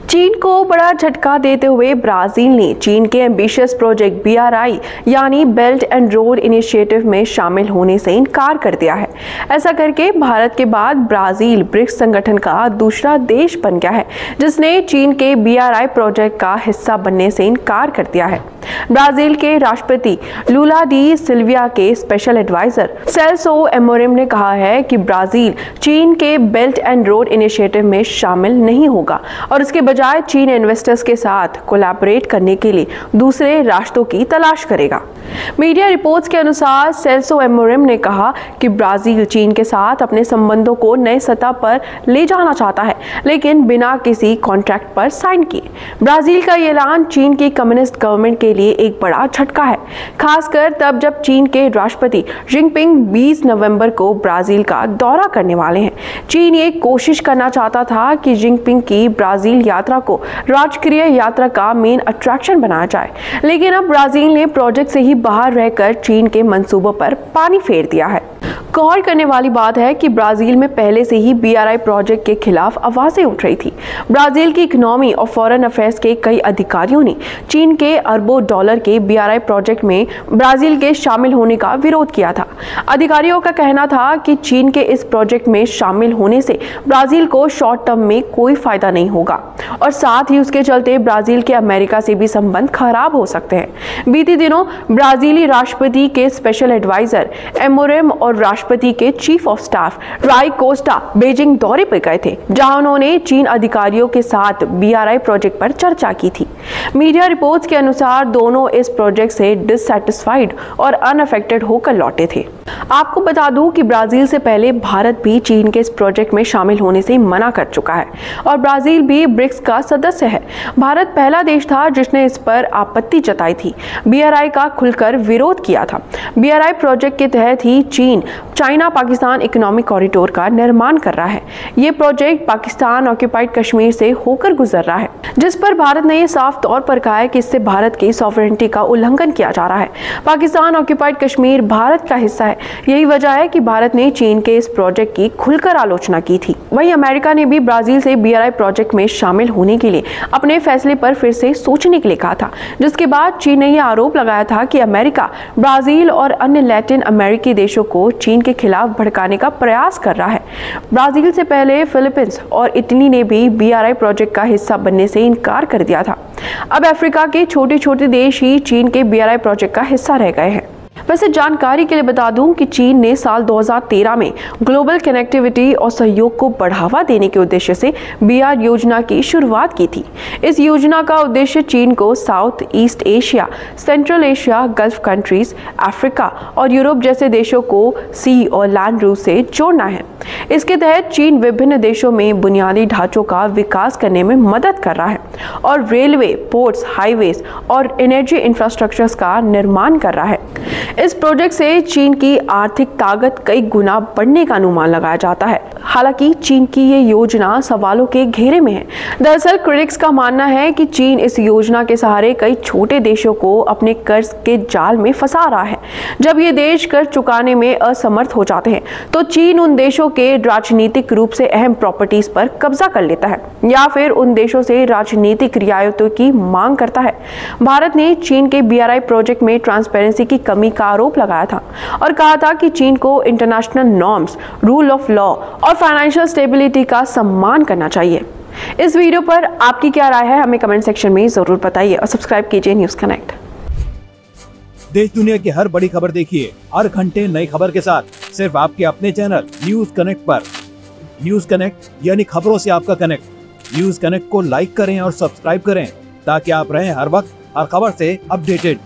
चीन को बड़ा झटका देते हुए ब्राजील ने चीन के एम्बिशियस प्रोजेक्ट BRI यानी बेल्ट एंड रोड इनिशिएटिव में शामिल होने से इनकार कर दिया है। ऐसा करके भारत के बाद ब्राजील ब्रिक्स संगठन का दूसरा देश बन गया है जिसने चीन के BRI प्रोजेक्ट का हिस्सा बनने से इनकार कर दिया है। ब्राजील के राष्ट्रपति लूला डी सिल्विया के स्पेशल एडवाइजर सेल्सो एमोरिम ने कहा है कि ब्राजील चीन के बेल्ट एंड रोड इनिशिएटिव में शामिल नहीं होगा और इसके बजाय चीन इन्वेस्टर्स के साथ कोलैबोरेट करने के लिए दूसरे रास्तों की तलाश करेगा। मीडिया रिपोर्ट्स के अनुसार सेल्सो एमोरिम ने कहा कि ब्राजील चीन के साथ अपने संबंधों को नए सतह पर ले जाना चाहता है, लेकिन बिना किसी कॉन्ट्रैक्ट पर साइन किए। ब्राजील का ये ऐलान चीन की कम्युनिस्ट गवर्नमेंट के लिए एक बड़ा झटका है, खासकर तब जब चीन के राष्ट्रपति जिनपिंग 20 नवंबर को ब्राजील का दौरा करने वाले हैं। चीन ये कोशिश करना चाहता था कि जिनपिंग की ब्राजील यात्रा को राजकीय यात्रा का मेन अट्रैक्शन बनाया जाए, लेकिन अब ब्राजील ने प्रोजेक्ट से ही बाहर रहकर चीन के मंसूबों पर पानी फेर दिया है। गौर करने वाली बात है कि ब्राजील में पहले से ही BRI प्रोजेक्ट के खिलाफ आवाजें उठ रही थी। ब्राजील की इकोनॉमी और फॉरेन अफेयर्स के कई अधिकारियों ने चीन के अरबों डॉलर के BRI प्रोजेक्ट में ब्राजील के शामिल होने का विरोध किया था। अधिकारियों का कहना था कि चीन के इस प्रोजेक्ट में शामिल होने से ब्राजील को शॉर्ट टर्म में कोई फायदा नहीं होगा और साथ ही उसके चलते ब्राजील के अमेरिका से भी संबंध खराब हो सकते हैं। बीते दिनों ब्राजीली राष्ट्रपति के स्पेशल एडवाइजर एमोरिम और राष्ट्रपति के चीफ ऑफ स्टाफ राई कोस्टा बीजिंग दौरे पर गए थे, जहां उन्होंने चीन अधिकारियों के साथ BRI प्रोजेक्ट पर चर्चा की थी। मीडिया रिपोर्ट्स के अनुसार दोनों इस प्रोजेक्ट से डिससैटिस्फाइड और अनअफेक्टेड होकर लौटे थे। आपको बता दूं कि ब्राजील से पहले भारत भी चीन के इस प्रोजेक्ट में शामिल होने से मना कर चुका है और ब्राजील भी ब्रिक्स का सदस्य है। भारत पहला देश था जिसने इस पर आपत्ति जताई थी, BRI का खुलकर विरोध किया था। BRI प्रोजेक्ट के तहत ही चीन चाइना पाकिस्तान इकोनॉमिक कॉरिडोर का निर्माण कर रहा है। ये प्रोजेक्ट पाकिस्तान ऑक्यूपाइड कश्मीर से होकर गुजर रहा है, जिस पर भारत ने ये साफ तौर पर कहा है कि इससे भारत की सॉवरेनिटी का उल्लंघन किया जा रहा है। पाकिस्तान ऑक्यूपाइड कश्मीर भारत का हिस्सा है। यही वजह है कि भारत ने चीन के इस प्रोजेक्ट की खुलकर आलोचना की थी। वहीं अमेरिका ने भी ब्राजील से BRI प्रोजेक्ट में शामिल होने के लिए अपने फैसले पर फिर से सोचने के लिए कहा था, जिसके बाद चीन ने यह आरोप लगाया था कि अमेरिका ब्राजील और अन्य लैटिन अमेरिकी देशों को चीन के खिलाफ भड़काने का प्रयास कर रहा है। ब्राजील से पहले फिलीपींस और इटली ने भी BRI प्रोजेक्ट का हिस्सा बनने से इनकार कर दिया था। अब अफ्रीका के छोटे छोटे देश ही चीन के BRI प्रोजेक्ट का हिस्सा रह गए हैं। वैसे जानकारी के लिए बता दूं कि चीन ने साल 2013 में ग्लोबल कनेक्टिविटी और सहयोग को बढ़ावा देने के उद्देश्य से BR योजना की शुरुआत की थी। इस योजना का उद्देश्य चीन को south east Asia, central Asia, gulf countries, Africa और यूरोप जैसे देशों को सी और लैंड रूट से जोड़ना है। इसके तहत चीन विभिन्न देशों में बुनियादी ढांचों का विकास करने में मदद कर रहा है और रेलवे, पोर्ट्स, हाईवेज और एनर्जी इंफ्रास्ट्रक्चर्स का निर्माण कर रहा है। इस प्रोजेक्ट से चीन की आर्थिक ताकत कई गुना बढ़ने का अनुमान लगाया जाता है। हालांकि चीन की ये योजना सवालों के घेरे में है। दरअसल क्रिटिक्स का मानना है कि चीन इस योजना के सहारे कई छोटे देशों को अपने कर्ज के जाल में फंसा रहा है। जब ये देश कर्ज चुकाने में असमर्थ हो जाते हैं तो चीन उन देशों के राजनीतिक रूप से अहम प्रॉपर्टीज पर कब्जा कर लेता है या फिर उन देशों से राजनीतिक रियायतों की मांग करता है। भारत ने चीन के BRI प्रोजेक्ट में ट्रांसपेरेंसी की कमी का आरोप लगाया था और कहा था कि चीन को international norms, rule of law और फाइनेंशियल स्टेबिलिटी का सम्मान करना चाहिए। इस वीडियो पर आपकी क्या राय है, हमें कमेंट सेक्शन में जरूर बताइए और सब्सक्राइब कीजिए न्यूज कनेक्ट। देश दुनिया की हर बड़ी खबर देखिए हर घंटे नई खबर के साथ सिर्फ आपके अपने चैनल न्यूज कनेक्ट पर। न्यूज कनेक्ट यानी खबरों से आपका कनेक्ट। न्यूज कनेक्ट को लाइक करें और सब्सक्राइब करें ताकि आप रहें हर वक्त हर खबर से अपडेटेड।